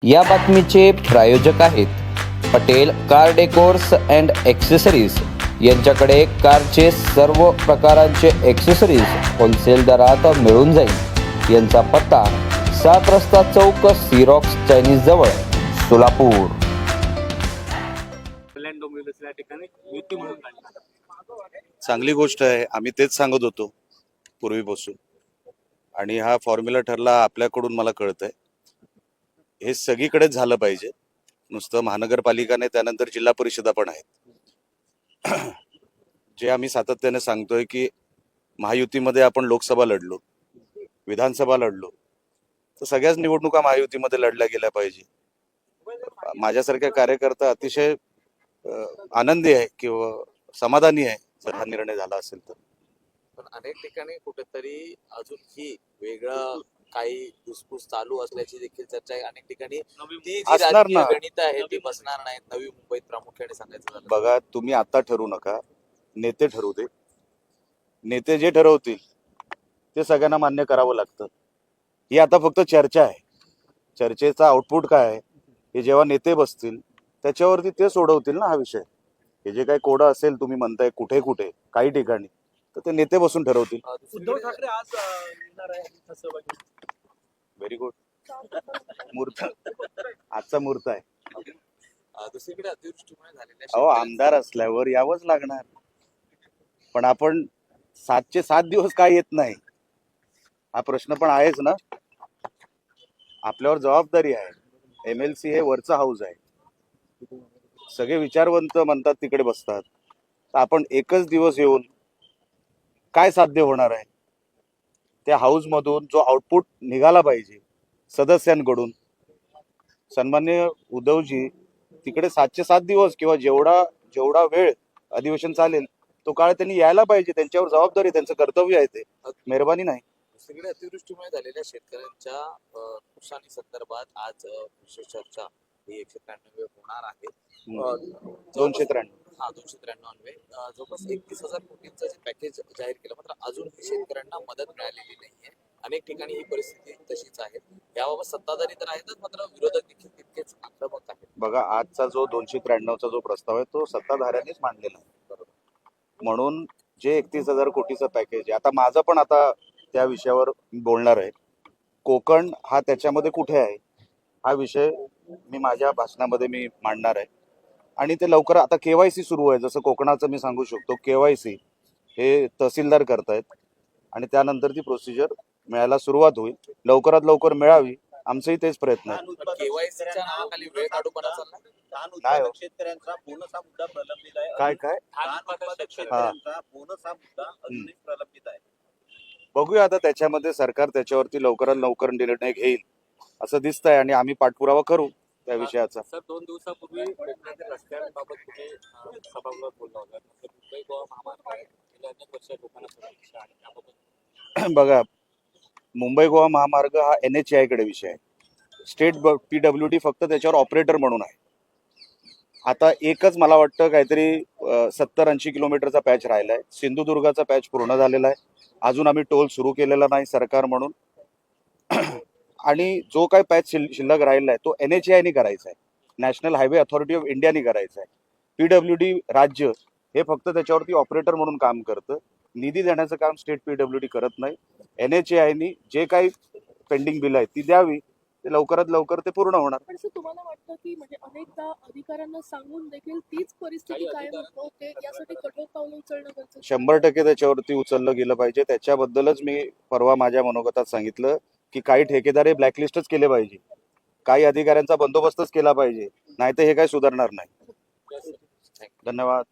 या बातमीचे प्रायोजक आहेत Patel car decors and accessories. यांच्याकडे कारचे सर्व प्रकारांचे ॲक्सेसरीज होलसेल दरात मिळून जाईल। यांचा पत्ता 7 रस्ता चौक, सिरॉक्स चायनीज जवळ, सोलापूर। चांगली गोष्ट आहे, आम्ही तेच सांगत होतो पूर्वीपासून, आणि हा फॉर्म्युला ठरला आपल्याकडून। मला कळतंय हे सगळीकडेच झालं पाहिजे, नुसतं महानगरपालिकाने, त्यानंतर जिल्हा परिषदा पण आहेत। जे आम्ही सातत्याने सांगतोय की महायुतीमध्ये आपण लोकसभा लढलो, विधानसभा लढलो, तर सगळ्याच निवडणुका महायुतीमध्ये लढल्या गेल्या पाहिजे। माझ्यासारख्या कार्यकर्ता अतिशय आनंदी आहे किंवा समाधानी आहे जर हा निर्णय झाला असेल तर। पण अनेक ठिकाणी कुठेतरी अजूनही वेगळं काही घुसफूस चालू असल्याची देखील चर्चा आहे। अनेक ठिकाणी ती जी असणार राजकीय ना। गणित आहे ती बसणार नाहीत नवी मुंबईत प्रामुख्याने सांगायचं झालं। बघा, तुम्ही आता ठरवू नका, नेते ठरवू दे। नेते जे ठरवतील ते सगळ्यांना मान्य करावं लागतं। ही आता फक्त चर्चा आहे, चर्चेचा आउटपुट काय आहे हे जेव्हा नेते बसतील त्याच्यावरती ते सोडवतील ना हा विषय। हे जे काही कोडं असेल, तुम्ही म्हणताय कुठे कुठे काही ठिकाणी, तर ते नेते बसून ठरवतील। उद्धव ठाकरे आज येणार आहे सहभागी. Very good. मुहूर्त आजचा मुहूर्त आहे। दुसरीकडे अतिवृष्टीमुळे झालेल्या अहो, आमदार असल्यावर यावंच लागणार, पण आपण 7चे 7 दिवस काय येत नाही हा प्रश्न पण आहेच ना। आपल्यावर जबाबदारी आहे। MLC हे वरचं हाऊस आहे, सगळे विचारवंत म्हणतात तिकडे बसतात, तर आपण एकच दिवस येऊन काय साध्य होणार आहे? त्या हाऊस मधून जो आउटपुट निघाला पाहिजे सदस्यांकडून, सन्माननीय उद्धवजी तिकडे 7चे 7 दिवस किंवा जेवढा वेळ अधिवेशन चालेल तो काळ त्यांनी यायला पाहिजे। त्यांच्यावर जबाबदारी, त्यांचं कर्तव्य आहे, ते मेहरबानी नाही। दुसरीकडे अतिवृष्टीमुळे झालेल्या शेतकऱ्यांच्या नुकसानी संदर्भात आज विशेष चर्चा ही 193 होणार आहे। 293 293 जवळपास 31,000 कोटींचं जे पॅकेज जाहीर केलं, मात्र अजूनही शेतकऱ्यांना मदत मिळालेली नाहीये। अनेक ठिकाणी ही परिस्थिती तशीच आहे। याबाबत सत्ताधारी तर आहेतच, मात्र विरोधक देखील तितकेच आक्रमक आहेत। बघा, आजचा जो 293चा जो प्रस्ताव आहे तो सत्ताधाऱ्यांनीच मांडलेला आहे, म्हणून जे 31,000 कोटीचं पॅकेज आहे, आता माझं पण आता त्या विषयावर बोलणार आहे। कोकण हा त्याच्यामध्ये कुठे आहे हा विषय मी माझ्या भाषणामध्ये मी मांडणार आहे, आणि ते लवकर आता KYC सुरू आहे। जसं कोकणाचं मी सांगू शकतो, KYC हे तहसीलदार करतायत आणि त्यानंतर ती प्रोसिजर मिळायला सुरुवात होईल, लवकरात लवकर मिळावी, आमचंही तेच प्रयत्न आहे। केवायसीच्या नावाखाली वेळ काढूपणा चाललाय। धान नाही हो. उत्पादक शेतकऱ्यांचा बोनस हा मुद्दा प्रलंबित आहे. काय धान उत्पादक शेतकऱ्यांचा बोनस हा मुद्दा अजूनही प्रलंबित आहे. बघूया आता, त्याच्यामध्ये सरकार त्याच्यावरती लवकरात लवकर निर्णय घेईल असं दिसतंय, आणि आम्ही पाठपुरावा करू त्या विषयाचा। सर, 2 दिवसापूर्वी कोकणातील रस्त्यांबाबत तुम्ही सभागृहात बोलला होता। मुंबई गोवा महामार्ग आहे, गेल्या अनेक वर्ष लोकांना सुरक्षा आहे, त्याबाबत बघा, मुंबई गोवा महामार्ग हा NHAI कडे विषय आहे। स्टेट PWD फक्त त्याच्यावर ऑपरेटर म्हणून आहे। आता एकच मला वाटतं काहीतरी 70-80 किलोमीटरचा पॅच राहिलाय। सिंधुदुर्गाचा पॅच पूर्ण झालेला आहे, अजून आम्ही टोल सुरू केलेला नाही सरकार म्हणून। आणि जो काही पॅच शिल्लक राहिला आहे तो NHAI करायचा आहे, नॅशनल हायवे अथॉरिटी ऑफ इंडियाने करायचा आहे। PWD राज्य हे फक्त त्याच्यावरती ऑपरेटर म्हणून काम करतं, निधी देण्याचं काम स्टेट PWD करत नाही। NHAI जे काही पेंडिंग बिल आहे ती द्यावी, ते लवकरात लवकर ते पूर्ण होणार। पण तुम्हाला वाटतं की म्हणजे अनेकदा अधिकाऱ्यांना सांगून देखील तीच परिस्थिती कायम होते, यासाठी कठोर पावलं उचलणं गरजेचं 100% त्याच्यावरती उचललं गेलं पाहिजे। त्याच्याबद्दलच मी परवा माझ्या मनोगतात सांगितलं की काही ठेकेदार हे ब्लॅकलिस्टच केले पाहिजे, काही अधिकाऱ्यांचा बंदोबस्तच केला पाहिजे, नाहीतर हे काही सुधारणार नाही। धन्यवाद।